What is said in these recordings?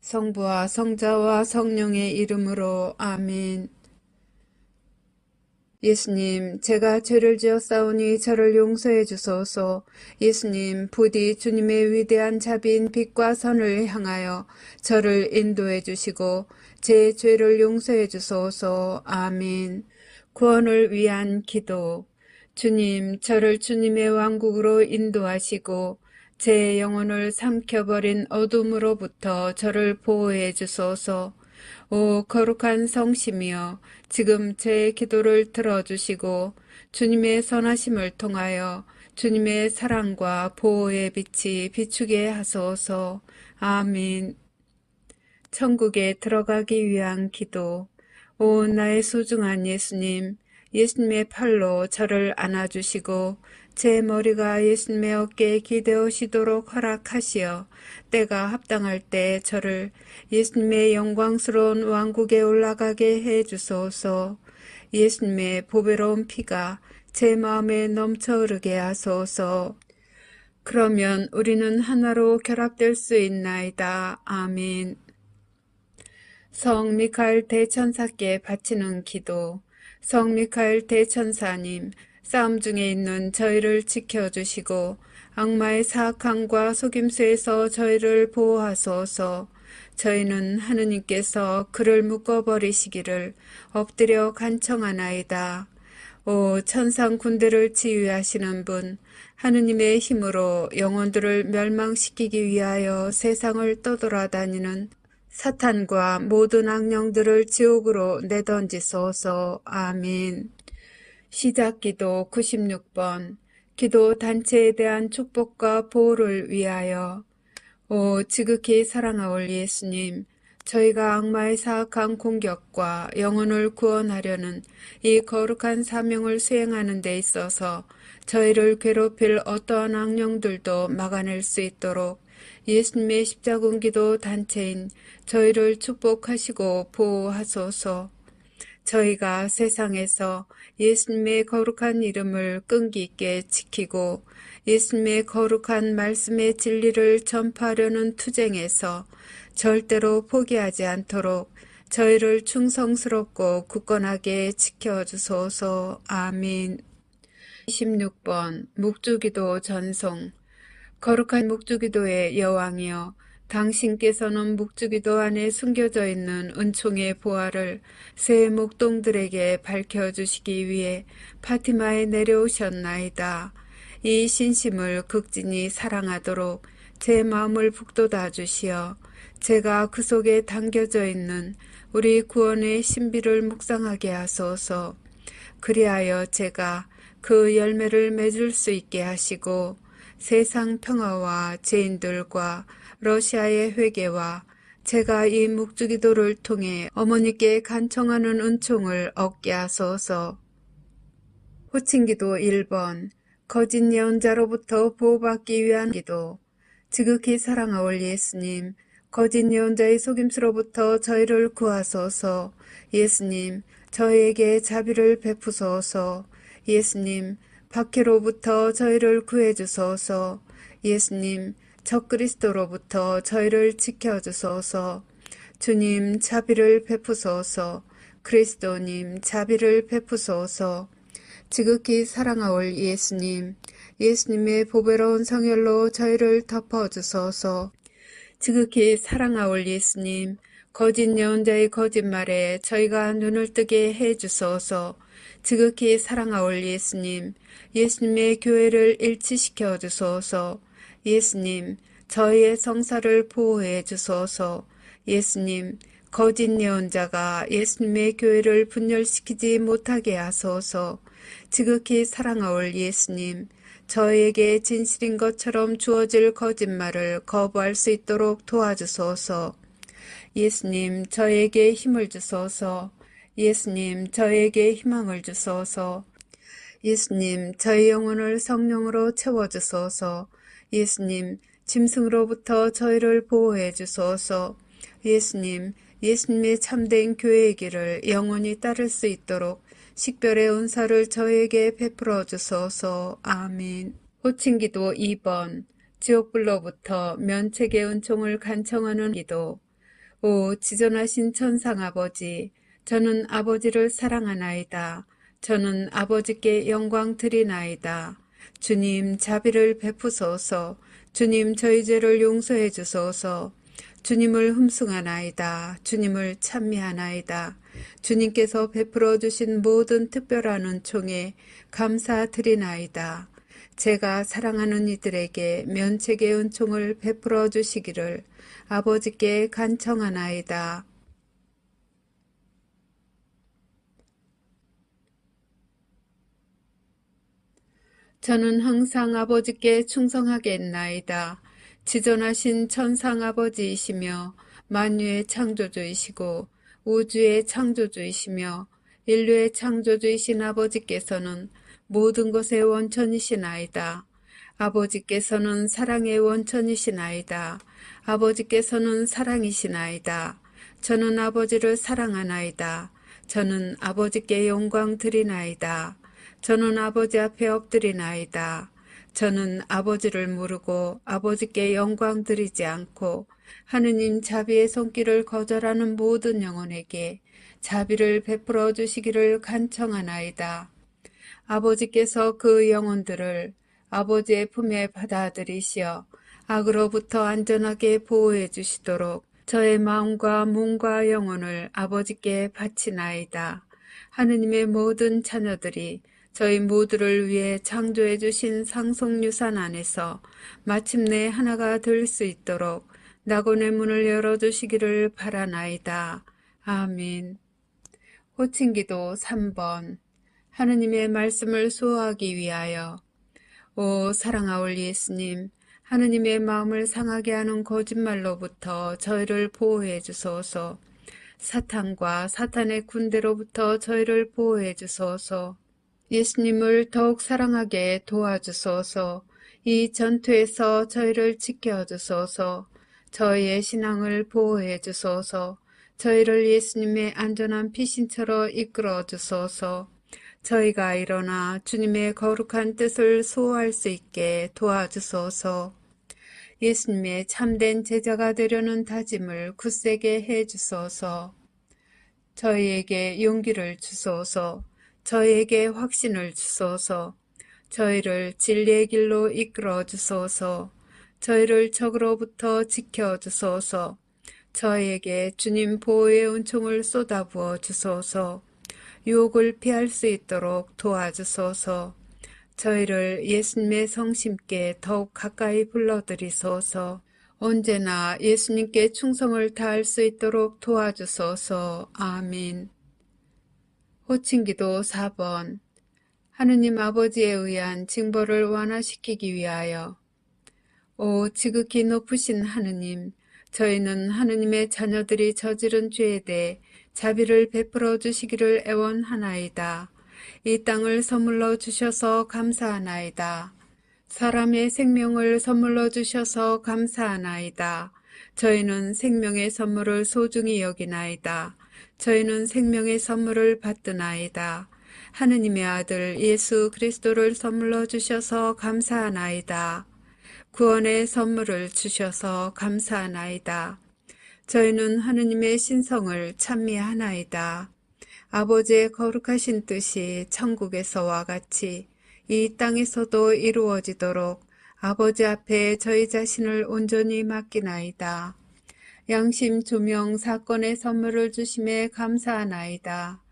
성부와 성자와 성령의 이름으로 아멘. 예수님, 제가 죄를 지었사오니 저를 용서해 주소서. 예수님, 부디 주님의 위대한 자비인 빛과 선을 향하여 저를 인도해 주시고 제 죄를 용서해 주소서. 아멘. 구원을 위한 기도. 주님, 저를 주님의 왕국으로 인도하시고 제 영혼을 삼켜버린 어둠으로부터 저를 보호해 주소서. 오 거룩한 성심이여, 지금 제 기도를 들어주시고 주님의 선하심을 통하여 주님의 사랑과 보호의 빛이 비추게 하소서. 아멘. 천국에 들어가기 위한 기도. 오 나의 소중한 예수님, 예수님의 팔로 저를 안아주시고 제 머리가 예수님의 어깨에 기대어시도록 허락하시어 때가 합당할 때 저를 예수님의 영광스러운 왕국에 올라가게 해주소서. 예수님의 보배로운 피가 제 마음에 넘쳐 흐르게 하소서. 그러면 우리는 하나로 결합될 수 있나이다. 아멘. 성 미카엘 대천사께 바치는 기도. 성 미카엘 대천사님, 싸움 중에 있는 저희를 지켜주시고 악마의 사악함과 속임수에서 저희를 보호하소서. 저희는 하느님께서 그를 묶어버리시기를 엎드려 간청하나이다. 오 천상 군대를 지휘하시는 분, 하느님의 힘으로 영혼들을 멸망시키기 위하여 세상을 떠돌아다니는 사탄과 모든 악령들을 지옥으로 내던지소서. 아멘. 시작기도 96번. 기도 단체에 대한 축복과 보호를 위하여. 오 지극히 사랑하올 예수님, 저희가 악마의 사악한 공격과 영혼을 구원하려는 이 거룩한 사명을 수행하는 데 있어서 저희를 괴롭힐 어떠한 악령들도 막아낼 수 있도록 예수님의 십자군기도 단체인 저희를 축복하시고 보호하소서. 저희가 세상에서 예수님의 거룩한 이름을 끈기 있게 지키고 예수님의 거룩한 말씀의 진리를 전파하려는 투쟁에서 절대로 포기하지 않도록 저희를 충성스럽고 굳건하게 지켜주소서. 아멘. 26번 묵주기도 전송. 거룩한 묵주기도의 여왕이여, 당신께서는 묵주기도 안에 숨겨져 있는 은총의 보화를 새 목동들에게 밝혀주시기 위해 파티마에 내려오셨나이다. 이 신심을 극진히 사랑하도록 제 마음을 북돋아 주시어 제가 그 속에 담겨져 있는 우리 구원의 신비를 묵상하게 하소서. 그리하여 제가 그 열매를 맺을 수 있게 하시고 세상 평화와 죄인들과 러시아의 회개와 제가 이 묵주기도를 통해 어머니께 간청하는 은총을 얻게 하소서. 호칭기도 1번. 거짓 예언자로부터 보호받기 위한 기도. 지극히 사랑하올 예수님, 거짓 예언자의 속임수로부터 저희를 구하소서. 예수님, 저희에게 자비를 베푸소서. 예수님, 박해로부터 저희를 구해주소서. 예수님, 적그리스도로부터 저희를 지켜주소서. 주님, 자비를 베푸소서. 그리스도님, 자비를 베푸소서. 지극히 사랑하올 예수님, 예수님의 보배로운 성혈로 저희를 덮어주소서. 지극히 사랑하올 예수님, 거짓 예언자의 거짓말에 저희가 눈을 뜨게 해주소서. 지극히 사랑하올 예수님, 예수님의 교회를 일치시켜 주소서. 예수님, 저희의 성사를 보호해 주소서. 예수님, 거짓 예언자가 예수님의 교회를 분열시키지 못하게 하소서. 지극히 사랑하올 예수님, 저희에게 진실인 것처럼 주어질 거짓말을 거부할 수 있도록 도와주소서. 예수님, 저에게 힘을 주소서. 예수님, 저에게 희망을 주소서. 예수님, 저희 영혼을 성령으로 채워주소서. 예수님, 짐승으로부터 저희를 보호해 주소서. 예수님, 예수님의 참된 교회의 길을 영원히 따를 수 있도록 식별의 은사를 저에게 베풀어 주소서. 아멘. 호칭기도 2번. 지옥불로부터 면책의 은총을 간청하는 기도. 오 지존하신 천상 아버지, 저는 아버지를 사랑하나이다. 저는 아버지께 영광 드리나이다. 주님 자비를 베푸소서. 주님 저희 죄를 용서해 주소서. 주님을 흠숭하나이다. 주님을 찬미하나이다. 주님께서 베풀어 주신 모든 특별한 은총에 감사드리나이다. 제가 사랑하는 이들에게 면책의 은총을 베풀어 주시기를 아버지께 간청하나이다. 저는 항상 아버지께 충성하겠나이다. 지존하신 천상 아버지이시며 만유의 창조주이시고 우주의 창조주이시며 인류의 창조주이신 아버지께서는 모든 것의 원천이시나이다. 아버지께서는 사랑의 원천이시나이다. 아버지께서는 사랑이시나이다. 저는 아버지를 사랑하나이다. 저는 아버지께 영광 드리나이다. 저는 아버지 앞에 엎드리나이다. 저는 아버지를 모르고 아버지께 영광 드리지 않고 하느님 자비의 손길을 거절하는 모든 영혼에게 자비를 베풀어 주시기를 간청하나이다. 아버지께서 그 영혼들을 아버지의 품에 받아들이시어 악으로부터 안전하게 보호해 주시도록 저의 마음과 몸과 영혼을 아버지께 바치나이다. 하느님의 모든 자녀들이 저희 모두를 위해 창조해 주신 상속유산 안에서 마침내 하나가 될 수 있도록 낙원의 문을 열어주시기를 바라나이다. 아멘. 호칭기도 3번. 하느님의 말씀을 수호하기 위하여. 오 사랑하올 예수님, 하느님의 마음을 상하게 하는 거짓말로부터 저희를 보호해 주소서. 사탄과 사탄의 군대로부터 저희를 보호해 주소서. 예수님을 더욱 사랑하게 도와주소서. 이 전투에서 저희를 지켜주소서. 저희의 신앙을 보호해 주소서. 저희를 예수님의 안전한 피신처로 이끌어 주소서. 저희가 일어나 주님의 거룩한 뜻을 수호할 수 있게 도와주소서. 예수님의 참된 제자가 되려는 다짐을 굳세게 해 주소서. 저희에게 용기를 주소서. 저희에게 확신을 주소서. 저희를 진리의 길로 이끌어 주소서. 저희를 적으로부터 지켜 주소서. 저희에게 주님 보호의 은총을 쏟아부어 주소서. 유혹을 피할 수 있도록 도와주소서. 저희를 예수님의 성심께 더욱 가까이 불러들이소서. 언제나 예수님께 충성을 다할 수 있도록 도와주소서. 아멘. 호칭기도 4번. 하느님 아버지에 의한 징벌을 완화시키기 위하여. 오 지극히 높으신 하느님, 저희는 하느님의 자녀들이 저지른 죄에 대해 자비를 베풀어 주시기를 애원하나이다. 이 땅을 선물로 주셔서 감사하나이다. 사람의 생명을 선물로 주셔서 감사하나이다. 저희는 생명의 선물을 소중히 여기나이다. 저희는 생명의 선물을 받드나이다. 하느님의 아들 예수 그리스도를 선물로 주셔서 감사하나이다. 구원의 선물을 주셔서 감사하나이다. 저희는 하느님의 신성을 찬미하나이다. 아버지의 거룩하신 뜻이 천국에서와 같이 이 땅에서도 이루어지도록 아버지 앞에 저희 자신을 온전히 맡기나이다. 양심 조명 사건의 선물을 주심에 감사하나이다.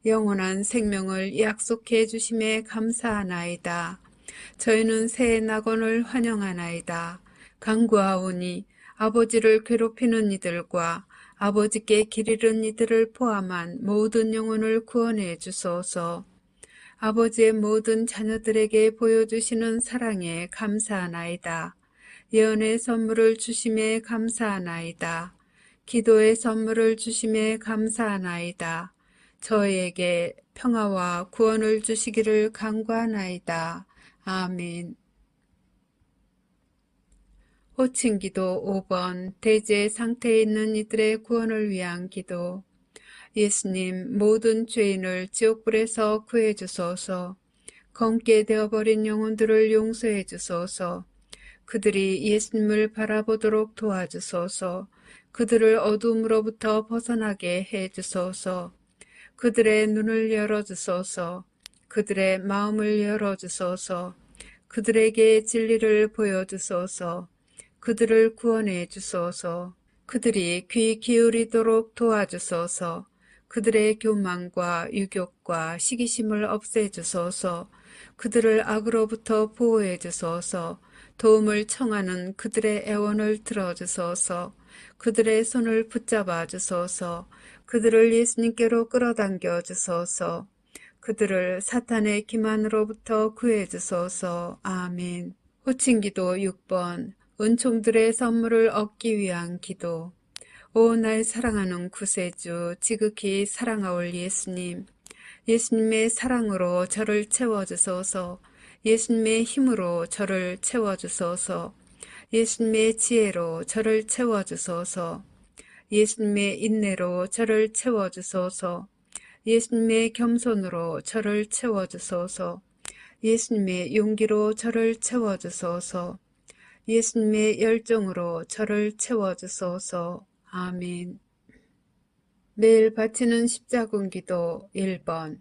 영원한 생명을 약속해 주심에 감사하나이다. 저희는 새 낙원을 환영하나이다. 간구하오니 아버지를 괴롭히는 이들과 아버지께 길 잃은 이들을 포함한 모든 영혼을 구원해 주소서. 아버지의 모든 자녀들에게 보여주시는 사랑에 감사하나이다. 예언의 선물을 주심에 감사하나이다. 기도의 선물을 주심에 감사하나이다. 저희에게 평화와 구원을 주시기를 간구하나이다. 아멘. 호칭기도 5번. 대제 상태에 있는 이들의 구원을 위한 기도. 예수님, 모든 죄인을 지옥불에서 구해 주소서. 검게 되어버린 영혼들을 용서해 주소서. 그들이 예수님을 바라보도록 도와주소서. 그들을 어둠으로부터 벗어나게 해 주소서. 그들의 눈을 열어주소서. 그들의 마음을 열어주소서. 그들에게 진리를 보여주소서. 그들을 구원해 주소서. 그들이 귀 기울이도록 도와주소서. 그들의 교만과 유욕과 시기심을 없애주소서. 그들을 악으로부터 보호해 주소서. 도움을 청하는 그들의 애원을 들어주소서. 그들의 손을 붙잡아 주소서. 그들을 예수님께로 끌어당겨 주소서. 그들을 사탄의 기만으로부터 구해 주소서. 아멘. 호칭기도 6번. 은총들의 선물을 얻기 위한 기도. 오, 날 사랑하는 구세주, 지극히 사랑하올 예수님. 예수님의 사랑으로 저를 채워주소서. 예수님의 힘으로 저를 채워주소서. 예수님의 지혜로 저를 채워주소서. 예수님의 인내로 저를 채워주소서. 예수님의 겸손으로 저를 채워주소서. 예수님의 용기로 저를 채워주소서. 예수님의 열정으로 저를 채워주소서. 아멘. 매일 바치는 십자군 기도 1번.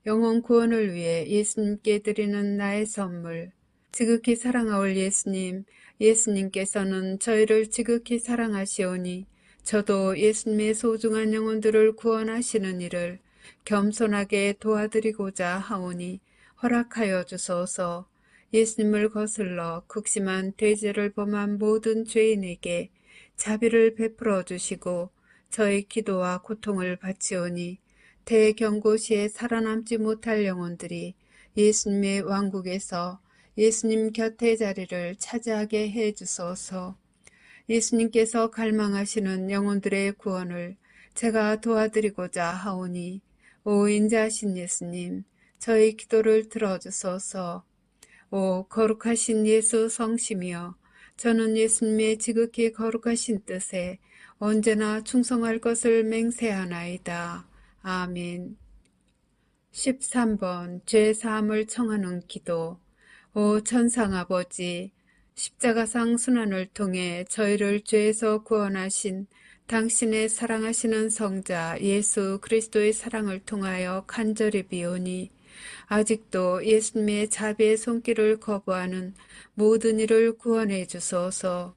영혼 구원을 위해 예수님께 드리는 나의 선물. 지극히 사랑하올 예수님, 예수님께서는 저희를 지극히 사랑하시오니 저도 예수님의 소중한 영혼들을 구원하시는 일을 겸손하게 도와드리고자 하오니 허락하여 주소서. 예수님을 거슬러 극심한 대죄를 범한 모든 죄인에게 자비를 베풀어 주시고 저의 기도와 고통을 바치오니 대경고시에 살아남지 못할 영혼들이 예수님의 왕국에서 예수님 곁의 자리를 차지하게 해 주소서. 예수님께서 갈망하시는 영혼들의 구원을 제가 도와드리고자 하오니 오 인자하신 예수님, 저의 기도를 들어주소서. 오 거룩하신 예수 성심이여, 저는 예수님의 지극히 거룩하신 뜻에 언제나 충성할 것을 맹세하나이다. 아멘. 13번 죄사함을 청하는 기도. 오 천상아버지, 십자가상 순환을 통해 저희를 죄에서 구원하신 당신의 사랑하시는 성자 예수 그리스도의 사랑을 통하여 간절히 비오니 아직도 예수님의 자비의 손길을 거부하는 모든 이를 구원해 주소서.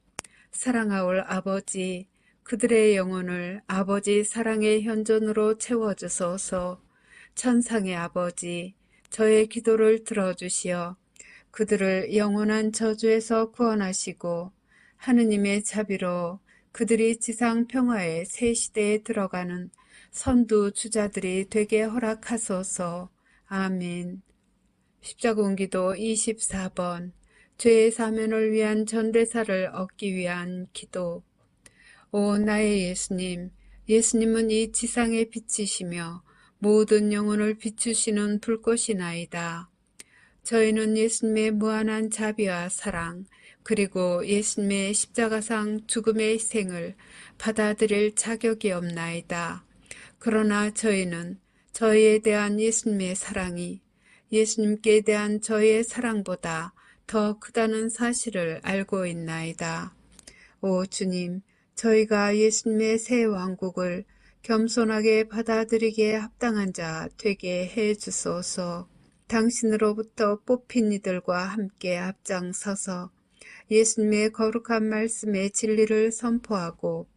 사랑하올 아버지, 그들의 영혼을 아버지 사랑의 현존으로 채워주소서. 천상의 아버지, 저의 기도를 들어주시어 그들을 영원한 저주에서 구원하시고 하느님의 자비로 그들이 지상 평화의 새 시대에 들어가는 선두 주자들이 되게 허락하소서. 아멘. 십자군기도 24번. 죄의 사면을 위한 전대사를 얻기 위한 기도. 오 나의 예수님, 예수님은 이 지상의 빛이시며 모든 영혼을 비추시는 불꽃이나이다. 저희는 예수님의 무한한 자비와 사랑, 그리고 예수님의 십자가상 죽음의 희생을 받아들일 자격이 없나이다. 그러나 저희는 저희에 대한 예수님의 사랑이 예수님께 대한 저희의 사랑보다 더 크다는 사실을 알고 있나이다. 오 주님, 저희가 예수님의 새 왕국을 겸손하게 받아들이기에 합당한 자 되게 해 주소서. 당신으로부터 뽑힌 이들과 함께 앞장서서 예수님의 거룩한 말씀의 진리를 선포하고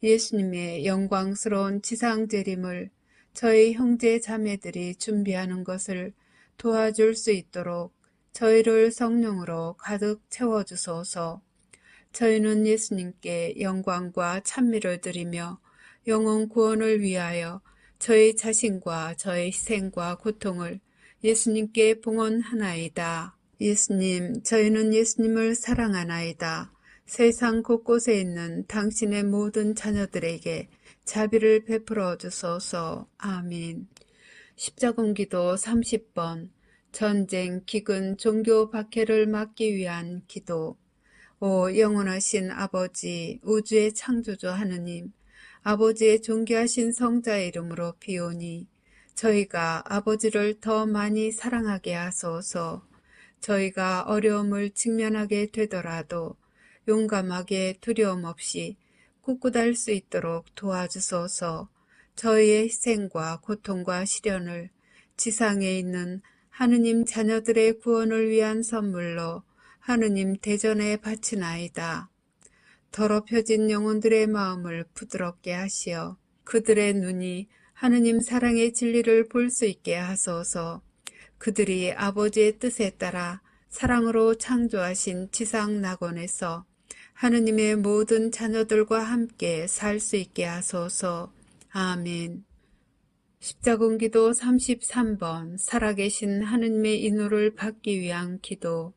예수님의 영광스러운 지상재림을 저희 형제 자매들이 준비하는 것을 도와줄 수 있도록 저희를 성령으로 가득 채워주소서. 저희는 예수님께 영광과 찬미를 드리며 영혼 구원을 위하여 저희 자신과 저희 희생과 고통을 예수님께 봉헌하나이다. 예수님, 저희는 예수님을 사랑하나이다. 세상 곳곳에 있는 당신의 모든 자녀들에게 자비를 베풀어 주소서. 아멘. 십자군기도 30번. 전쟁, 기근, 종교 박해를 막기 위한 기도. 오 영원하신 아버지, 우주의 창조주 하느님, 아버지의 존귀하신 성자의 이름으로 비오니 저희가 아버지를 더 많이 사랑하게 하소서. 저희가 어려움을 직면하게 되더라도 용감하게 두려움 없이 굳굳할 수 있도록 도와주소서. 저희의 희생과 고통과 시련을 지상에 있는 하느님 자녀들의 구원을 위한 선물로 하느님 대전에 바치나이다. 더럽혀진 영혼들의 마음을 부드럽게 하시어 그들의 눈이 하느님 사랑의 진리를 볼 수 있게 하소서. 그들이 아버지의 뜻에 따라 사랑으로 창조하신 지상 낙원에서 하느님의 모든 자녀들과 함께 살 수 있게 하소서. 아멘. 십자군기도 33번 살아계신 하느님의 인호를 받기 위한 기도.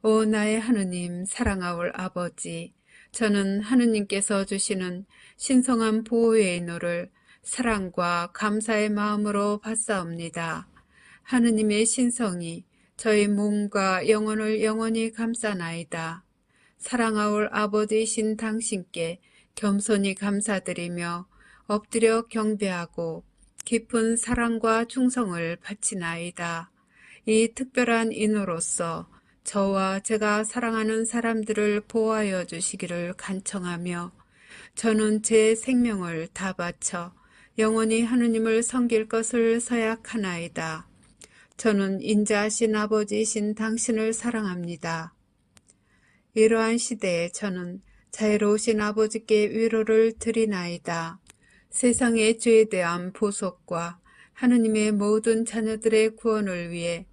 오 나의 하느님 사랑하올 아버지, 저는 하느님께서 주시는 신성한 보호의 인호를 사랑과 감사의 마음으로 받사옵니다. 하느님의 신성이 저희 몸과 영혼을 영원히 감싸나이다. 사랑하올 아버지이신 당신께 겸손히 감사드리며 엎드려 경배하고 깊은 사랑과 충성을 바치나이다. 이 특별한 인호로서 저와 제가 사랑하는 사람들을 보호하여 주시기를 간청하며 저는 제 생명을 다 바쳐 영원히 하느님을 섬길 것을 서약하나이다. 저는 인자하신 아버지이신 당신을 사랑합니다. 이러한 시대에 저는 자애로우신 아버지께 위로를 드리나이다. 세상의 죄에 대한 보속과 하느님의 모든 자녀들의 구원을 위해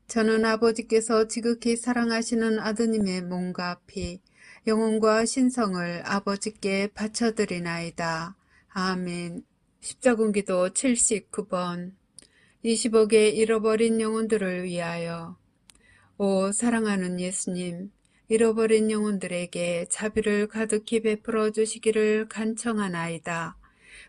저는 아버지께서 지극히 사랑하시는 아드님의 몸과 피, 영혼과 신성을 아버지께 바쳐드리나이다. 아멘. 십자군기도 79번 20억의 잃어버린 영혼들을 위하여. 오 사랑하는 예수님, 잃어버린 영혼들에게 자비를 가득히 베풀어 주시기를 간청하나이다.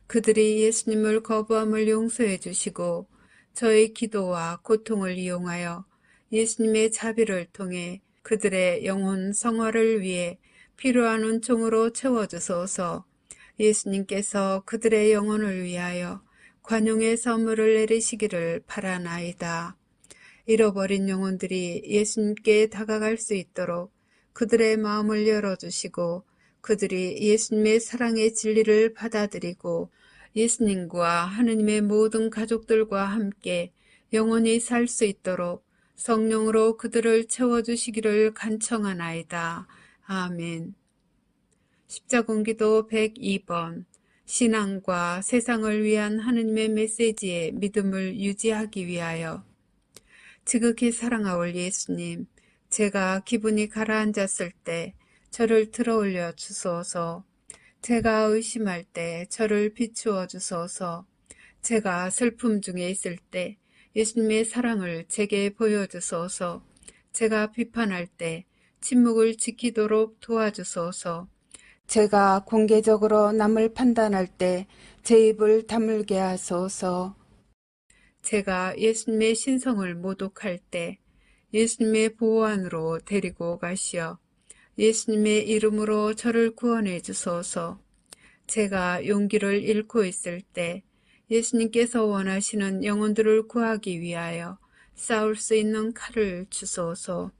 그들이 예수님을 거부함을 용서해 주시고 저의 기도와 고통을 이용하여 예수님의 자비를 통해 그들의 영혼 성화를 위해 필요한 은총으로 채워주소서. 예수님께서 그들의 영혼을 위하여 관용의 선물을 내리시기를 바라나이다. 잃어버린 영혼들이 예수님께 다가갈 수 있도록 그들의 마음을 열어주시고 그들이 예수님의 사랑의 진리를 받아들이고 예수님과 하느님의 모든 가족들과 함께 영원히 살 수 있도록 성령으로 그들을 채워주시기를 간청하나이다. 아멘. 십자군기도 102번 신앙과 세상을 위한 하느님의 메시지에 믿음을 유지하기 위하여. 지극히 사랑하올 예수님, 제가 기분이 가라앉았을 때 저를 들어올려 주소서. 제가 의심할 때 저를 비추어 주소서. 제가 슬픔 중에 있을 때 예수님의 사랑을 제게 보여주소서. 제가 비판할 때 침묵을 지키도록 도와주소서. 제가 공개적으로 남을 판단할 때 제 입을 다물게 하소서. 제가 예수님의 신성을 모독할 때 예수님의 보호 안으로 데리고 가시어 예수님의 이름으로 저를 구원해 주소서. 제가 용기를 잃고 있을 때 예수님께서 원하시는 영혼들을 구하기 위하여 싸울 수 있는 칼을 주소서.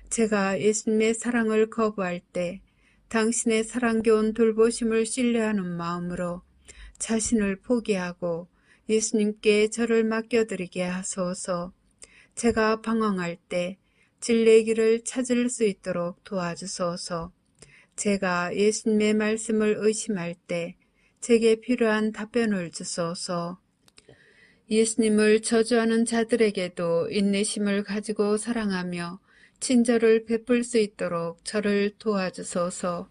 제가 예수님의 사랑을 거부할 때 당신의 사랑겨운 돌보심을 신뢰하는 마음으로 자신을 포기하고 예수님께 저를 맡겨드리게 하소서. 제가 방황할 때 진리의 길을 찾을 수 있도록 도와주소서. 제가 예수님의 말씀을 의심할 때 제게 필요한 답변을 주소서. 예수님을 저주하는 자들에게도 인내심을 가지고 사랑하며 친절을 베풀 수 있도록 저를 도와주소서.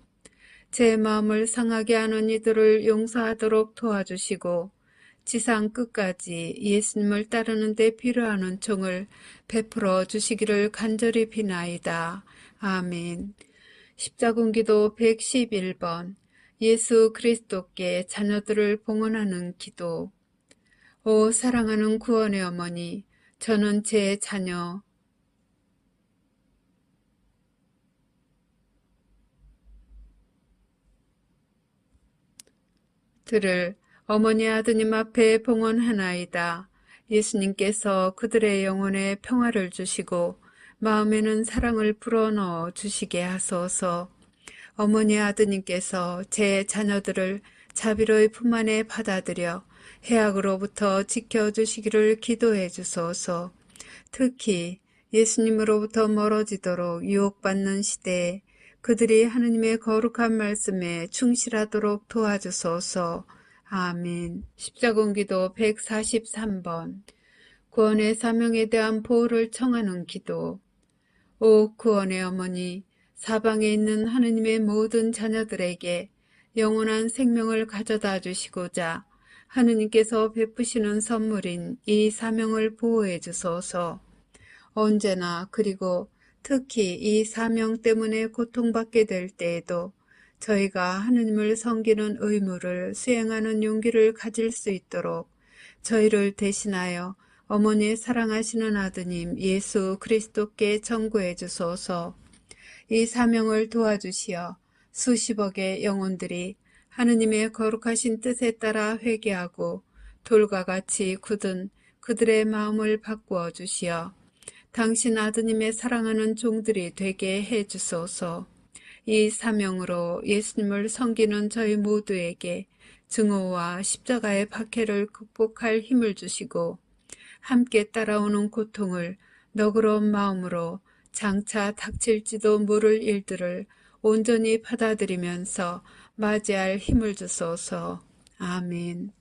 제 마음을 상하게 하는 이들을 용서하도록 도와주시고 지상 끝까지 예수님을 따르는 데 필요한 은총을 베풀어 주시기를 간절히 비나이다. 아멘. 십자군기도 111번 예수 그리스도께 자녀들을 봉헌하는 기도. 오 사랑하는 구원의 어머니, 저는 제 자녀 들을 어머니 아드님 앞에 봉헌하나이다. 예수님께서 그들의 영혼에 평화를 주시고 마음에는 사랑을 불어넣어 주시게 하소서. 어머니 아드님께서 제 자녀들을 자비로이 품 안에 받아들여 해악으로부터 지켜주시기를 기도해 주소서. 특히 예수님으로부터 멀어지도록 유혹받는 시대에 그들이 하느님의 거룩한 말씀에 충실하도록 도와주소서. 아멘. 십자군기도 143번. 구원의 사명에 대한 보호를 청하는 기도. 오 구원의 어머니, 사방에 있는 하느님의 모든 자녀들에게 영원한 생명을 가져다 주시고자 하느님께서 베푸시는 선물인 이 사명을 보호해 주소서. 언제나 그리고 특히 이 사명 때문에 고통받게 될 때에도 저희가 하느님을 섬기는 의무를 수행하는 용기를 가질 수 있도록 저희를 대신하여 어머니의 사랑하시는 아드님 예수 그리스도께 전구해 주소서. 이 사명을 도와주시어 수십억의 영혼들이 하느님의 거룩하신 뜻에 따라 회개하고 돌과 같이 굳은 그들의 마음을 바꾸어 주시어 당신 아드님의 사랑하는 종들이 되게 해 주소서. 이 사명으로 예수님을 섬기는 저희 모두에게 증오와 십자가의 박해를 극복할 힘을 주시고 함께 따라오는 고통을 너그러운 마음으로 장차 닥칠지도 모를 일들을 온전히 받아들이면서 맞이할 힘을 주소서. 아멘.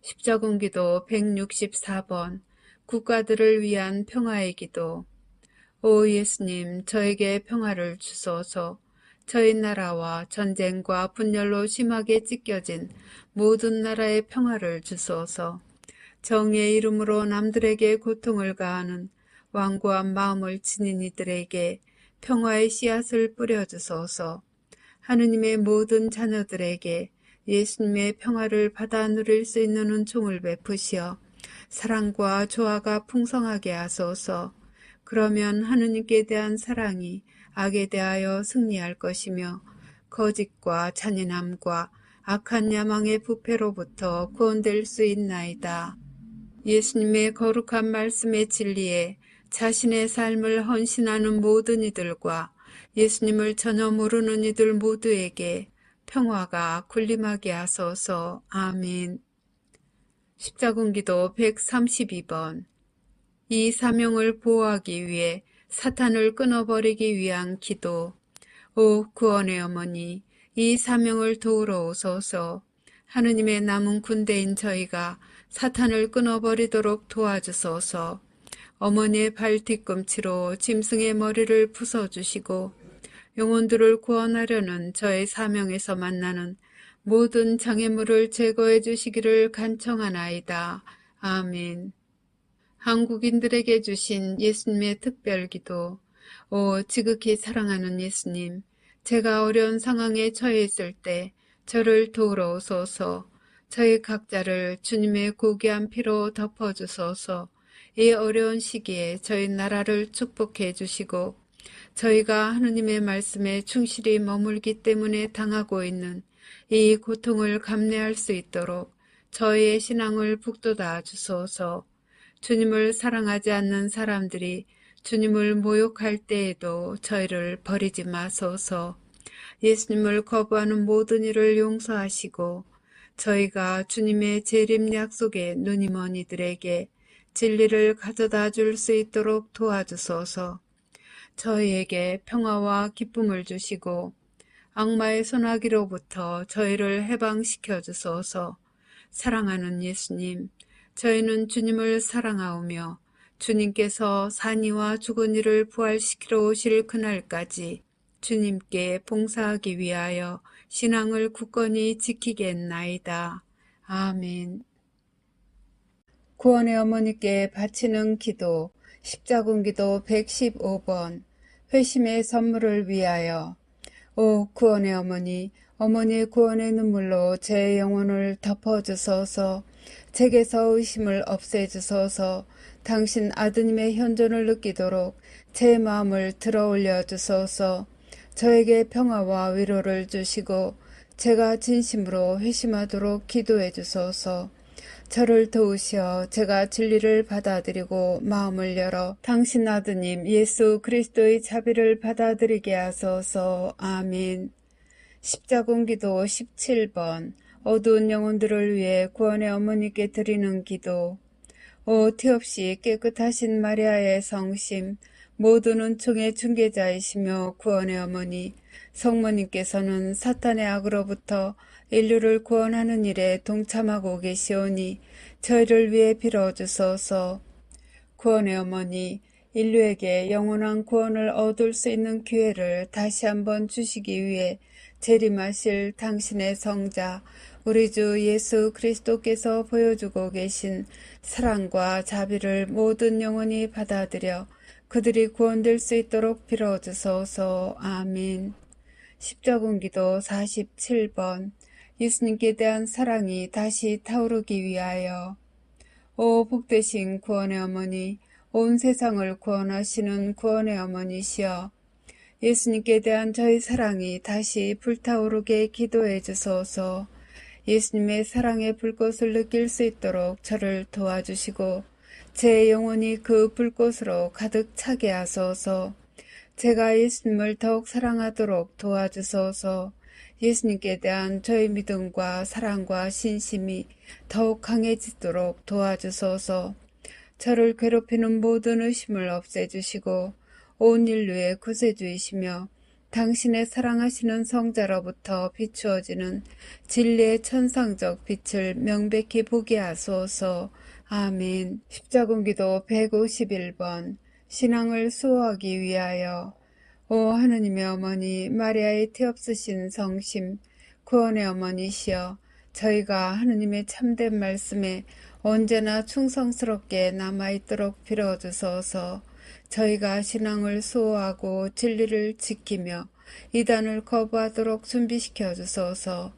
십자군기도 164번. 국가들을 위한 평화의 기도. 오 예수님, 저에게 평화를 주소서. 저희 나라와 전쟁과 분열로 심하게 찢겨진 모든 나라의 평화를 주소서. 정의의 이름으로 남들에게 고통을 가하는 완고한 마음을 지닌 이들에게 평화의 씨앗을 뿌려주소서. 하느님의 모든 자녀들에게 예수님의 평화를 받아 누릴 수 있는 은총을 베푸시어 사랑과 조화가 풍성하게 하소서. 그러면 하느님께 대한 사랑이 악에 대하여 승리할 것이며 거짓과 잔인함과 악한 야망의 부패로부터 구원될 수 있나이다. 예수님의 거룩한 말씀의 진리에 자신의 삶을 헌신하는 모든 이들과 예수님을 전혀 모르는 이들 모두에게 평화가 군림하게 하소서. 아멘. 십자군기도 132번. 이 사명을 보호하기 위해 사탄을 끊어버리기 위한 기도. 오 구원의 어머니, 이 사명을 도우러 오소서. 하느님의 남은 군대인 저희가 사탄을 끊어버리도록 도와주소서. 어머니의 발 뒤꿈치로 짐승의 머리를 부숴주시고 영혼들을 구원하려는 저의 사명에서 만나는 모든 장애물을 제거해 주시기를 간청하나이다. 아멘. 한국인들에게 주신 예수님의 특별기도. 오 지극히 사랑하는 예수님, 제가 어려운 상황에 처해 있을 때 저를 도우러 오소서. 저희 각자를 주님의 고귀한 피로 덮어주소서. 이 어려운 시기에 저희 나라를 축복해 주시고 저희가 하느님의 말씀에 충실히 머물기 때문에 당하고 있는 이 고통을 감내할 수 있도록 저희의 신앙을 북돋아 주소서. 주님을 사랑하지 않는 사람들이 주님을 모욕할 때에도 저희를 버리지 마소서. 예수님을 거부하는 모든 일을 용서하시고 저희가 주님의 재림 약속에 눈이 먼 이들에게 진리를 가져다 줄 수 있도록 도와주소서. 저희에게 평화와 기쁨을 주시고 악마의 손아귀로부터 저희를 해방시켜 주소서. 사랑하는 예수님, 저희는 주님을 사랑하오며 주님께서 산이와 죽은 이를 부활시키러 오실 그날까지 주님께 봉사하기 위하여 신앙을 굳건히 지키겠나이다. 아멘. 구원의 어머니께 바치는 기도. 십자군기도 115번. 회심의 선물을 위하여. 오 구원의 어머니, 어머니의 구원의 눈물로 제 영혼을 덮어주소서. 제게서 의심을 없애주소서. 당신 아드님의 현존을 느끼도록 제 마음을 들어올려 주소서. 저에게 평화와 위로를 주시고 제가 진심으로 회심하도록 기도해 주소서. 저를 도우시어 제가 진리를 받아들이고 마음을 열어 당신 아드님 예수 그리스도의 자비를 받아들이게 하소서. 아멘. 십자군기도 17번. 어두운 영혼들을 위해 구원의 어머니께 드리는 기도. 오 티없이 깨끗하신 마리아의 성심, 모든 은총의 중개자이시며 구원의 어머니, 성모님께서는 사탄의 악으로부터 인류를 구원하는 일에 동참하고 계시오니 저희를 위해 빌어주소서. 구원의 어머니, 인류에게 영원한 구원을 얻을 수 있는 기회를 다시 한번 주시기 위해 재림하실 당신의 성자 우리 주 예수 그리스도께서 보여주고 계신 사랑과 자비를 모든 영혼이 받아들여 그들이 구원될 수 있도록 빌어주소서. 아멘. 십자군기도 47번. 예수님께 대한 사랑이 다시 타오르기 위하여. 오 복되신 구원의 어머니, 온 세상을 구원하시는 구원의 어머니시여, 예수님께 대한 저희 사랑이 다시 불타오르게 기도해 주소서. 예수님의 사랑의 불꽃을 느낄 수 있도록 저를 도와주시고 제 영혼이 그 불꽃으로 가득 차게 하소서. 제가 예수님을 더욱 사랑하도록 도와주소서. 예수님께 대한 저의 믿음과 사랑과 신심이 더욱 강해지도록 도와주소서. 저를 괴롭히는 모든 의심을 없애주시고 온 인류의 구세주이시며 당신의 사랑하시는 성자로부터 비추어지는 진리의 천상적 빛을 명백히 보게 하소서. 아멘. 십자군기도 151번. 신앙을 수호하기 위하여. 오 하느님의 어머니 마리아의 티없으신 성심, 구원의 어머니시여, 저희가 하느님의 참된 말씀에 언제나 충성스럽게 남아있도록 빌어주소서. 저희가 신앙을 수호하고 진리를 지키며 이단을 거부하도록 준비시켜 주소서.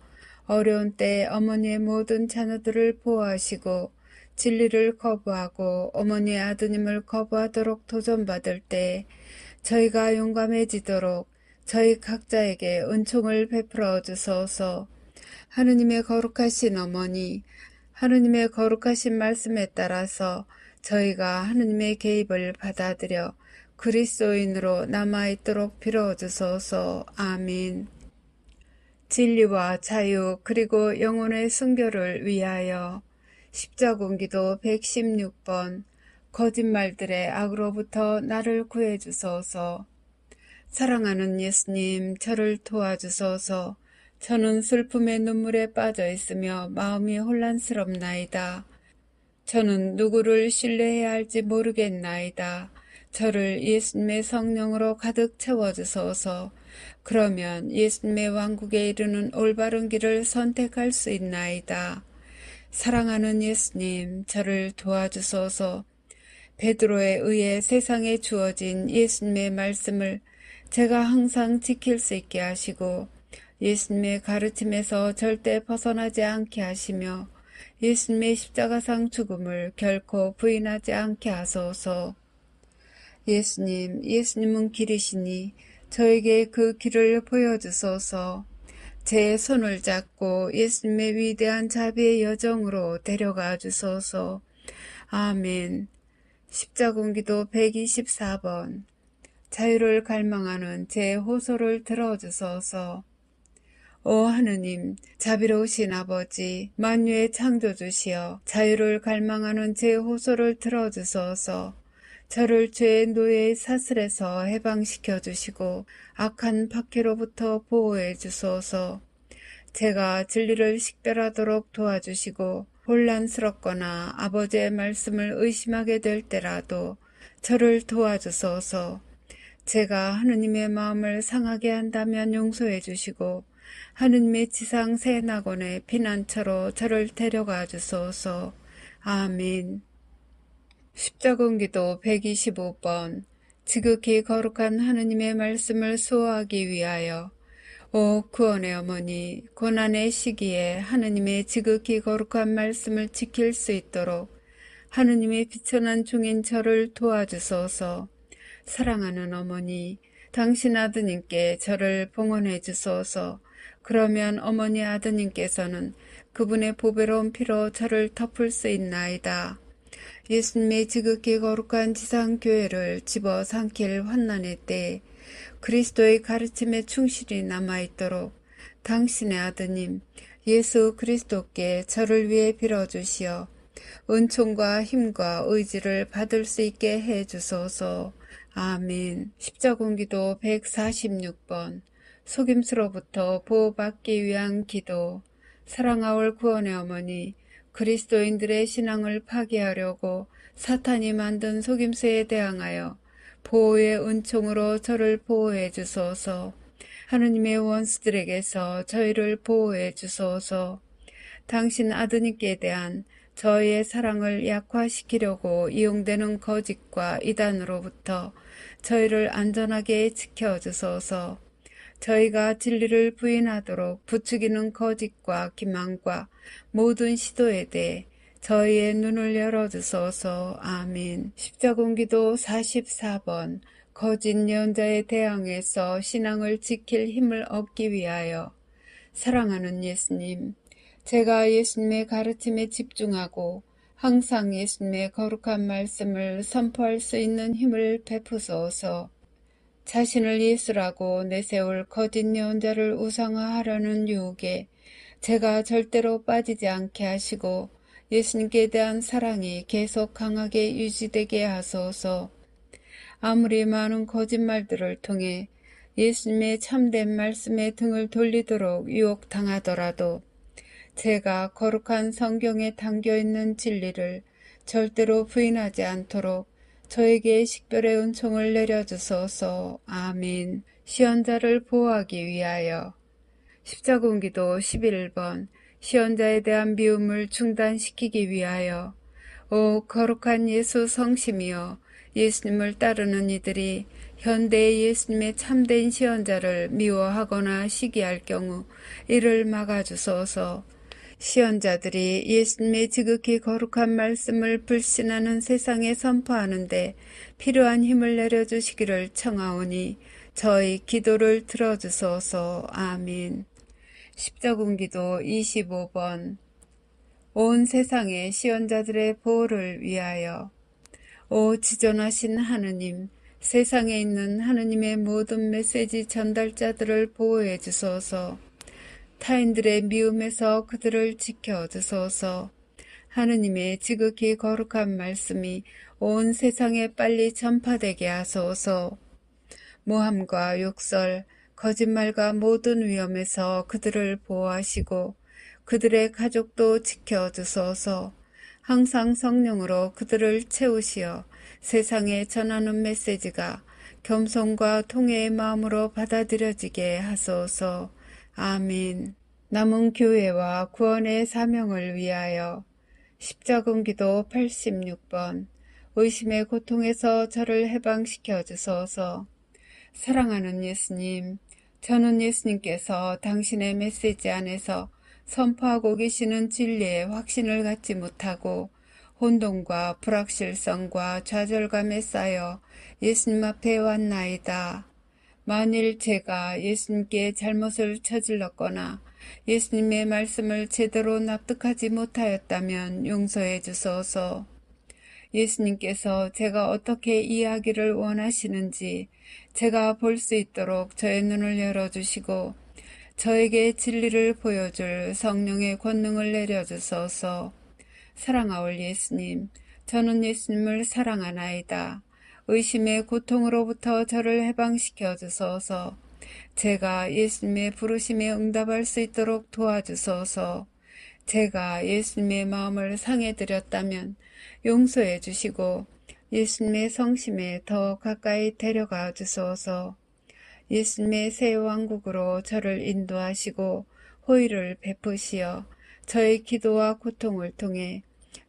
어려운 때 어머니의 모든 자녀들을 보호하시고 진리를 거부하고 어머니의 아드님을 거부하도록 도전받을 때 저희가 용감해지도록 저희 각자에게 은총을 베풀어 주소서. 하느님의 거룩하신 어머니, 하느님의 거룩하신 말씀에 따라서 저희가 하느님의 개입을 받아들여 그리스도인으로 남아있도록 빌어주소서. 아멘. 진리와 자유 그리고 영혼의 순교를 위하여. 십자군기도 116번. 거짓말들의 악으로부터 나를 구해주소서. 사랑하는 예수님, 저를 도와주소서. 저는 슬픔의 눈물에 빠져 있으며 마음이 혼란스럽나이다. 저는 누구를 신뢰해야 할지 모르겠나이다. 저를 예수님의 성령으로 가득 채워주소서. 그러면 예수님의 왕국에 이르는 올바른 길을 선택할 수 있나이다. 사랑하는 예수님, 저를 도와주소서. 베드로에 의해 세상에 주어진 예수님의 말씀을 제가 항상 지킬 수 있게 하시고 예수님의 가르침에서 절대 벗어나지 않게 하시며 예수님의 십자가상 죽음을 결코 부인하지 않게 하소서. 예수님, 예수님은 길이시니 저에게 그 길을 보여주소서. 제 손을 잡고 예수님의 위대한 자비의 여정으로 데려가 주소서. 아멘. 십자군기도 124번. 자유를 갈망하는 제 호소를 들어주소서. 오 하느님, 자비로우신 아버지, 만유의 창조주시여, 자유를 갈망하는 제 호소를 들어주소서. 저를 죄의 노예의 사슬에서 해방시켜 주시고 악한 박해로부터 보호해 주소서. 제가 진리를 식별하도록 도와주시고 혼란스럽거나 아버지의 말씀을 의심하게 될 때라도 저를 도와주소서. 제가 하느님의 마음을 상하게 한다면 용서해 주시고 하느님의 지상 새 낙원의 피난처로 저를 데려가 주소서. 아멘. 십자군기도 125번. 지극히 거룩한 하느님의 말씀을 수호하기 위하여. 오 구원의 어머니, 고난의 시기에 하느님의 지극히 거룩한 말씀을 지킬 수 있도록 하느님의 비천한 종인 저를 도와주소서. 사랑하는 어머니, 당신 아드님께 저를 봉헌해 주소서. 그러면 어머니 아드님께서는 그분의 보배로운 피로 저를 덮을 수 있나이다. 예수님의 지극히 거룩한 지상교회를 집어삼킬 환난의 때에 그리스도의 가르침에 충실히 남아있도록 당신의 아드님 예수 그리스도께 저를 위해 빌어주시어 은총과 힘과 의지를 받을 수 있게 해주소서. 아멘. 십자군기도 146번 속임수로부터 보호받기 위한 기도. 사랑하올 구원의 어머니, 그리스도인들의 신앙을 파괴하려고 사탄이 만든 속임수에 대항하여 보호의 은총으로 저를 보호해 주소서. 하느님의 원수들에게서 저희를 보호해 주소서. 당신 아드님께 대한 저희의 사랑을 약화시키려고 이용되는 거짓과 이단으로부터 저희를 안전하게 지켜주소서. 저희가 진리를 부인하도록 부추기는 거짓과 기만과 모든 시도에 대해 저희의 눈을 열어주소서. 아멘. 십자군기도 44번 거짓 예언자에 대항해서 신앙을 지킬 힘을 얻기 위하여. 사랑하는 예수님, 제가 예수님의 가르침에 집중하고 항상 예수님의 거룩한 말씀을 선포할 수 있는 힘을 베푸소서. 자신을 예수라고 내세울 거짓 예언자를 우상화하려는 유혹에 제가 절대로 빠지지 않게 하시고 예수님께 대한 사랑이 계속 강하게 유지되게 하소서. 아무리 많은 거짓말들을 통해 예수님의 참된 말씀에 등을 돌리도록 유혹당하더라도 제가 거룩한 성경에 담겨있는 진리를 절대로 부인하지 않도록 저에게 식별의 은총을 내려주소서. 아멘. 시언자를 보호하기 위하여. 십자군기도 11번 시언자에 대한 미움을 중단시키기 위하여. 오 거룩한 예수 성심이여, 예수님을 따르는 이들이 현대의 예수님의 참된 시언자를 미워하거나 시기할 경우 이를 막아주소서. 시언자들이 예수님의 지극히 거룩한 말씀을 불신하는 세상에 선포하는데 필요한 힘을 내려주시기를 청하오니 저희 기도를 들어주소서. 아멘. 십자군기도 25번 온 세상의 시언자들의 보호를 위하여. 오 지존하신 하느님, 세상에 있는 하느님의 모든 메시지 전달자들을 보호해 주소서. 타인들의 미움에서 그들을 지켜주소서. 하느님의 지극히 거룩한 말씀이 온 세상에 빨리 전파되게 하소서. 모함과 욕설, 거짓말과 모든 위험에서 그들을 보호하시고 그들의 가족도 지켜주소서. 항상 성령으로 그들을 채우시어 세상에 전하는 메시지가 겸손과 통회의 마음으로 받아들여지게 하소서. 아멘. 남은 교회와 구원의 사명을 위하여. 십자군기도 86번 의심의 고통에서 저를 해방시켜 주소서. 사랑하는 예수님, 저는 예수님께서 당신의 메시지 안에서 선포하고 계시는 진리에 확신을 갖지 못하고 혼돈과 불확실성과 좌절감에 쌓여 예수님 앞에 왔나이다. 만일 제가 예수님께 잘못을 저질렀거나 예수님의 말씀을 제대로 납득하지 못하였다면 용서해 주소서. 예수님께서 제가 어떻게 이해하기를 원하시는지 제가 볼 수 있도록 저의 눈을 열어주시고 저에게 진리를 보여줄 성령의 권능을 내려주소서. 사랑하올 예수님, 저는 예수님을 사랑하나이다. 의심의 고통으로부터 저를 해방시켜 주소서. 제가 예수님의 부르심에 응답할 수 있도록 도와주소서. 제가 예수님의 마음을 상해드렸다면 용서해 주시고 예수님의 성심에 더 가까이 데려가 주소서. 예수님의 새 왕국으로 저를 인도하시고 호의를 베푸시어 저의 기도와 고통을 통해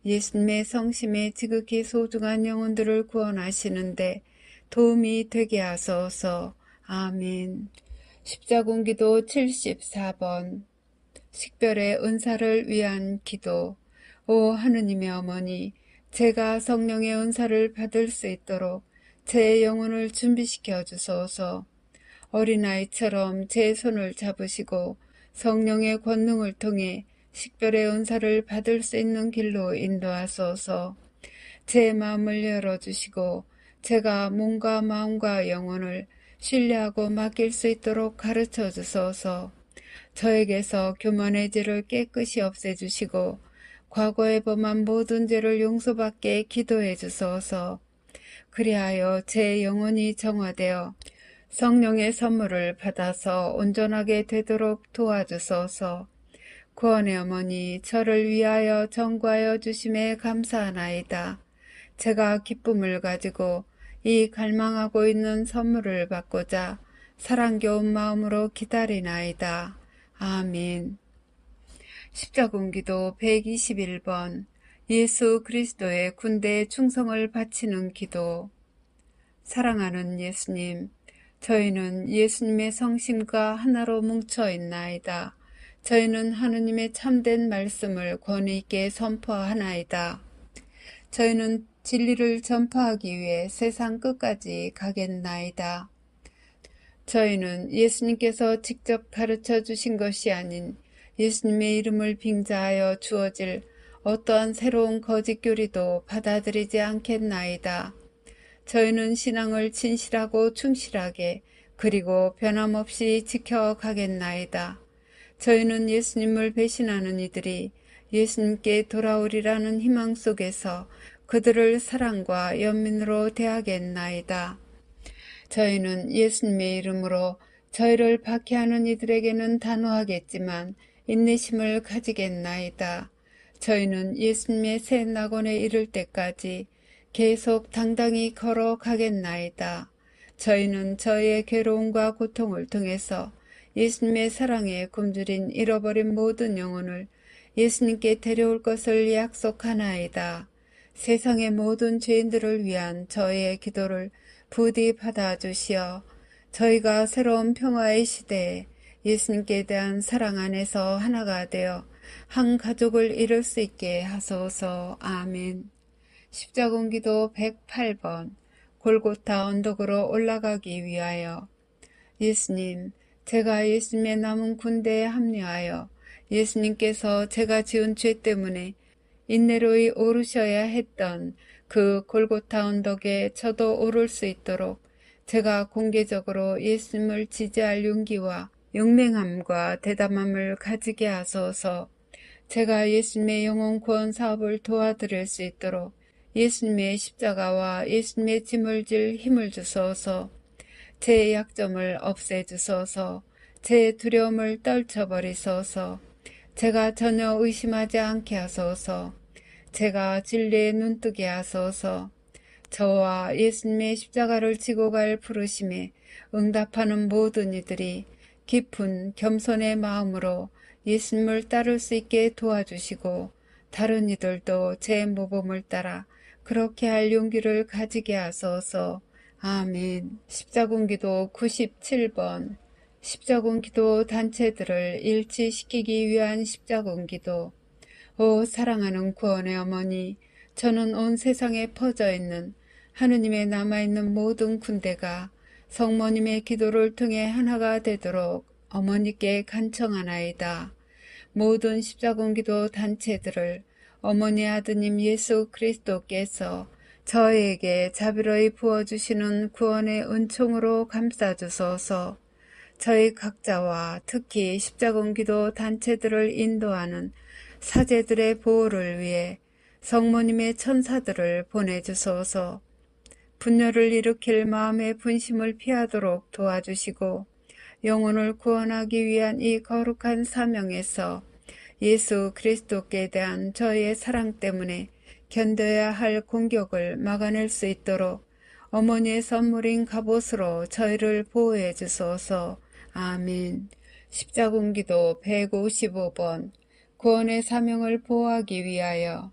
예수님의 성심에 지극히 소중한 영혼들을 구원하시는데 도움이 되게 하소서. 아멘. 십자군기도 74번 식별의 은사를 위한 기도. 오 하느님의 어머니, 제가 성령의 은사를 받을 수 있도록 제 영혼을 준비시켜 주소서. 어린아이처럼 제 손을 잡으시고 성령의 권능을 통해 식별의 은사를 받을 수 있는 길로 인도하소서. 제 마음을 열어주시고 제가 몸과 마음과 영혼을 신뢰하고 맡길 수 있도록 가르쳐 주소서. 저에게서 교만의 죄를 깨끗이 없애주시고 과거에 범한 모든 죄를 용서받게 기도해 주소서. 그리하여 제 영혼이 정화되어 성령의 선물을 받아서 온전하게 되도록 도와주소서. 구원의 어머니, 저를 위하여 정과하여 주심에 감사하나이다. 제가 기쁨을 가지고 이 갈망하고 있는 선물을 받고자 사랑겨운 마음으로 기다리나이다. 아멘. 십자군기도 121번 예수 그리스도의 군대에 충성을 바치는 기도. 사랑하는 예수님, 저희는 예수님의 성심과 하나로 뭉쳐 있나이다. 저희는 하느님의 참된 말씀을 권위 있게 선포하나이다. 저희는 진리를 전파하기 위해 세상 끝까지 가겠나이다. 저희는 예수님께서 직접 가르쳐 주신 것이 아닌 예수님의 이름을 빙자하여 주어질 어떠한 새로운 거짓 교리도 받아들이지 않겠나이다. 저희는 신앙을 진실하고 충실하게 그리고 변함없이 지켜가겠나이다. 저희는 예수님을 배신하는 이들이 예수님께 돌아오리라는 희망 속에서 그들을 사랑과 연민으로 대하겠나이다. 저희는 예수님의 이름으로 저희를 박해하는 이들에게는 단호하겠지만 인내심을 가지겠나이다. 저희는 예수님의 새 낙원에 이를 때까지 계속 당당히 걸어가겠나이다. 저희는 저희의 괴로움과 고통을 통해서 예수님의 사랑에 굶주린 잃어버린 모든 영혼을 예수님께 데려올 것을 약속하나이다. 세상의 모든 죄인들을 위한 저희의 기도를 부디 받아주시어 저희가 새로운 평화의 시대에 예수님께 대한 사랑 안에서 하나가 되어 한 가족을 이룰 수 있게 하소서. 아멘. 십자군기도 108번 골고타 언덕으로 올라가기 위하여. 예수님, 제가 예수님의 남은 군대에 합류하여 예수님께서 제가 지은 죄 때문에 인내로이 오르셔야 했던 그 골고타 언덕에 저도 오를 수 있도록 제가 공개적으로 예수님을 지지할 용기와 용맹함과 대담함을 가지게 하소서. 제가 예수님의 영혼 구원 사업을 도와드릴 수 있도록 예수님의 십자가와 예수님의 짐을 질 힘을 주소서. 제 약점을 없애주소서. 제 두려움을 떨쳐버리소서. 제가 전혀 의심하지 않게 하소서. 제가 진리에 눈뜨게 하소서. 저와 예수님의 십자가를 지고 갈 부르심에 응답하는 모든 이들이 깊은 겸손의 마음으로 예수님을 따를 수 있게 도와주시고 다른 이들도 제 모범을 따라 그렇게 할 용기를 가지게 하소서. 아멘. 십자군기도 97번 십자군기도 단체들을 일치시키기 위한 십자군기도. 오 사랑하는 구원의 어머니, 저는 온 세상에 퍼져 있는 하느님의 남아있는 모든 군대가 성모님의 기도를 통해 하나가 되도록 어머니께 간청하나이다. 모든 십자군기도 단체들을 어머니 아드님 예수 그리스도께서 저에게 자비로이 부어주시는 구원의 은총으로 감싸주소서. 저희 각자와 특히 십자군기도 단체들을 인도하는 사제들의 보호를 위해 성모님의 천사들을 보내주소서. 분열을 일으킬 마음의 분심을 피하도록 도와주시고 영혼을 구원하기 위한 이 거룩한 사명에서 예수 그리스도께 대한 저희의 사랑 때문에 견뎌야 할 공격을 막아낼 수 있도록 어머니의 선물인 갑옷으로 저희를 보호해 주소서. 아멘. 십자군기도 155번 구원의 사명을 보호하기 위하여.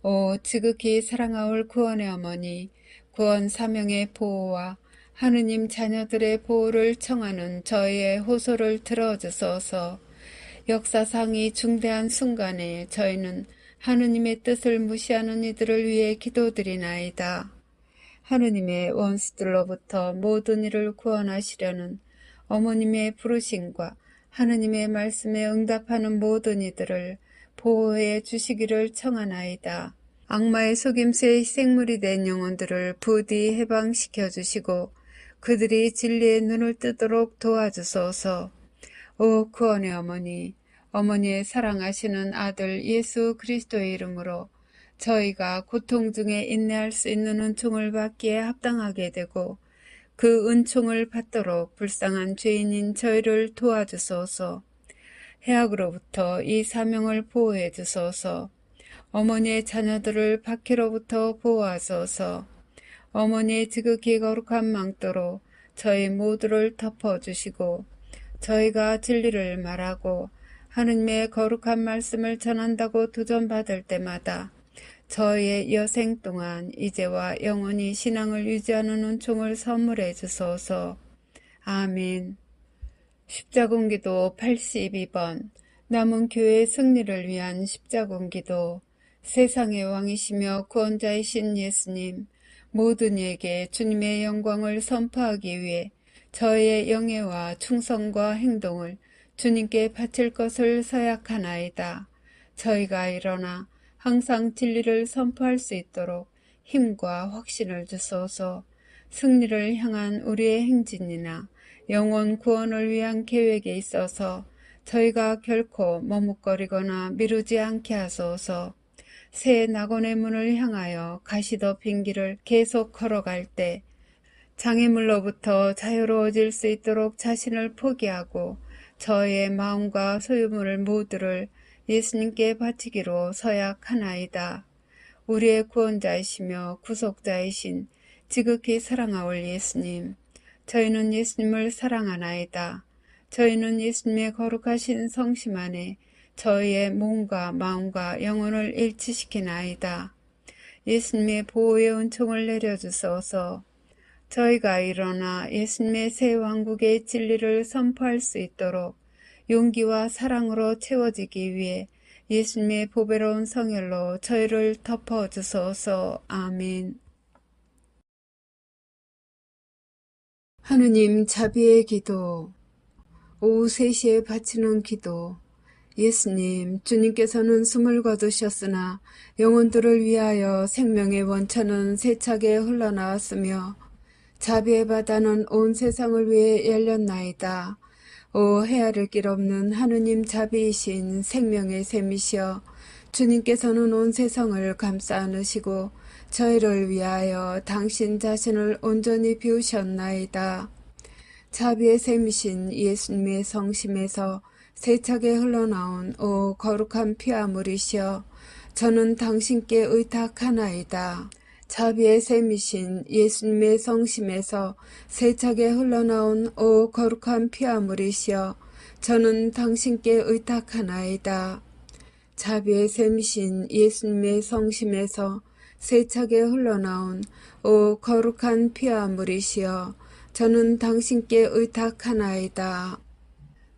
오 지극히 사랑하올 구원의 어머니, 구원 사명의 보호와 하느님 자녀들의 보호를 청하는 저희의 호소를 들어주소서. 역사상 이 중대한 순간에 저희는 하느님의 뜻을 무시하는 이들을 위해 기도드리나이다. 하느님의 원수들로부터 모든 이를 구원하시려는 어머님의 부르심과 하느님의 말씀에 응답하는 모든 이들을 보호해 주시기를 청하나이다. 악마의 속임수에 희생물이 된 영혼들을 부디 해방시켜 주시고 그들이 진리의 눈을 뜨도록 도와주소서. 오 구원의 어머니, 어머니의 사랑하시는 아들 예수 그리스도의 이름으로 저희가 고통 중에 인내할 수 있는 은총을 받기에 합당하게 되고 그 은총을 받도록 불쌍한 죄인인 저희를 도와주소서. 해악으로부터 이 사명을 보호해 주소서. 어머니의 자녀들을 박해로부터 보호하소서. 어머니의 지극히 거룩한 망토로 저희 모두를 덮어주시고 저희가 진리를 말하고 하느님의 거룩한 말씀을 전한다고 도전받을 때마다 저희의 여생 동안 이제와 영원히 신앙을 유지하는 은총을 선물해 주소서. 아멘. 십자군기도 82번 남은 교회의 승리를 위한 십자군기도. 세상의 왕이시며 구원자이신 예수님, 모든 이에게 주님의 영광을 선포하기 위해 저의 영예와 충성과 행동을 주님께 바칠 것을 서약하나이다. 저희가 일어나 항상 진리를 선포할 수 있도록 힘과 확신을 주소서. 승리를 향한 우리의 행진이나 영혼 구원을 위한 계획에 있어서 저희가 결코 머뭇거리거나 미루지 않게 하소서. 새 낙원의 문을 향하여 가시덮인 길을 계속 걸어갈 때 장애물로부터 자유로워질 수 있도록 자신을 포기하고 저의 마음과 소유물 모두를 예수님께 바치기로 서약하나이다. 우리의 구원자이시며 구속자이신 지극히 사랑하올 예수님, 저희는 예수님을 사랑하나이다. 저희는 예수님의 거룩하신 성심 안에 저희의 몸과 마음과 영혼을 일치시키나이다. 예수님의 보호의 은총을 내려주소서. 저희가 일어나 예수님의 새 왕국의 진리를 선포할 수 있도록 용기와 사랑으로 채워지기 위해 예수님의 보배로운 성혈로 저희를 덮어주소서. 아멘. 하느님 자비의 기도. 오후 3시에 바치는 기도. 예수님, 주님께서는 숨을 거두셨으나 영혼들을 위하여 생명의 원천은 세차게 흘러나왔으며 자비의 바다는 온 세상을 위해 열렸나이다. 오 헤아릴 길 없는 하느님 자비이신 생명의 샘이시여, 주님께서는 온 세상을 감싸 안으시고 저희를 위하여 당신 자신을 온전히 비우셨나이다. 자비의 샘이신 예수님의 성심에서 세차게 흘러나온 오 거룩한 피아물이시여, 저는 당신께 의탁하나이다. 자비의 샘이신 예수님의 성심에서 세차게 흘러나온 오 거룩한 피아물이시여, 저는 당신께 의탁하나이다. 자비의 샘이신 예수님의 성심에서 세차게 흘러나온 오 거룩한 피아물이시여, 저는 당신께 의탁하나이다.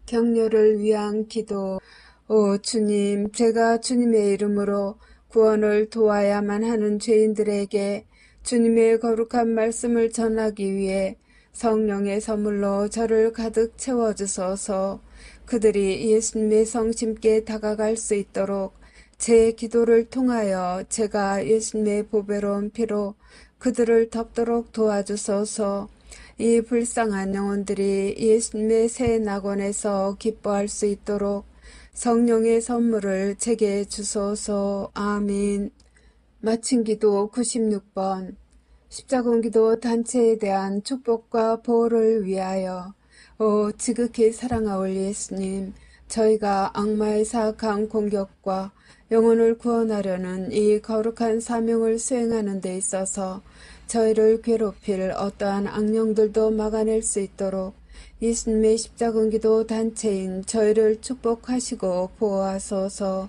격려를 위한 기도. 오 주님, 제가 주님의 이름으로 구원을 도와야만 하는 죄인들에게 주님의 거룩한 말씀을 전하기 위해 성령의 선물로 저를 가득 채워주소서. 그들이 예수님의 성심께 다가갈 수 있도록 제 기도를 통하여 제가 예수님의 보배로운 피로 그들을 덮도록 도와주소서. 이 불쌍한 영혼들이 예수님의 새 낙원에서 기뻐할 수 있도록 성령의 선물을 제게 주소서. 아멘. 마친 기도 96번. 십자군기도 단체에 대한 축복과 보호를 위하여. 오 지극히 사랑하올 예수님, 저희가 악마의 사악한 공격과 영혼을 구원하려는 이 거룩한 사명을 수행하는 데 있어서 저희를 괴롭힐 어떠한 악령들도 막아낼 수 있도록 예수님의 십자군기도 단체인 저희를 축복하시고 보호하소서.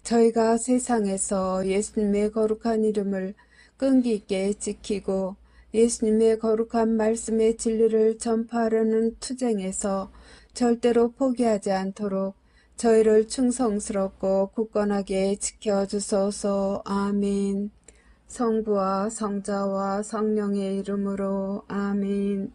저희가 세상에서 예수님의 거룩한 이름을 끈기 있게 지키고 예수님의 거룩한 말씀의 진리를 전파하려는 투쟁에서 절대로 포기하지 않도록 저희를 충성스럽고 굳건하게 지켜주소서. 아멘. 성부와 성자와 성령의 이름으로 아멘.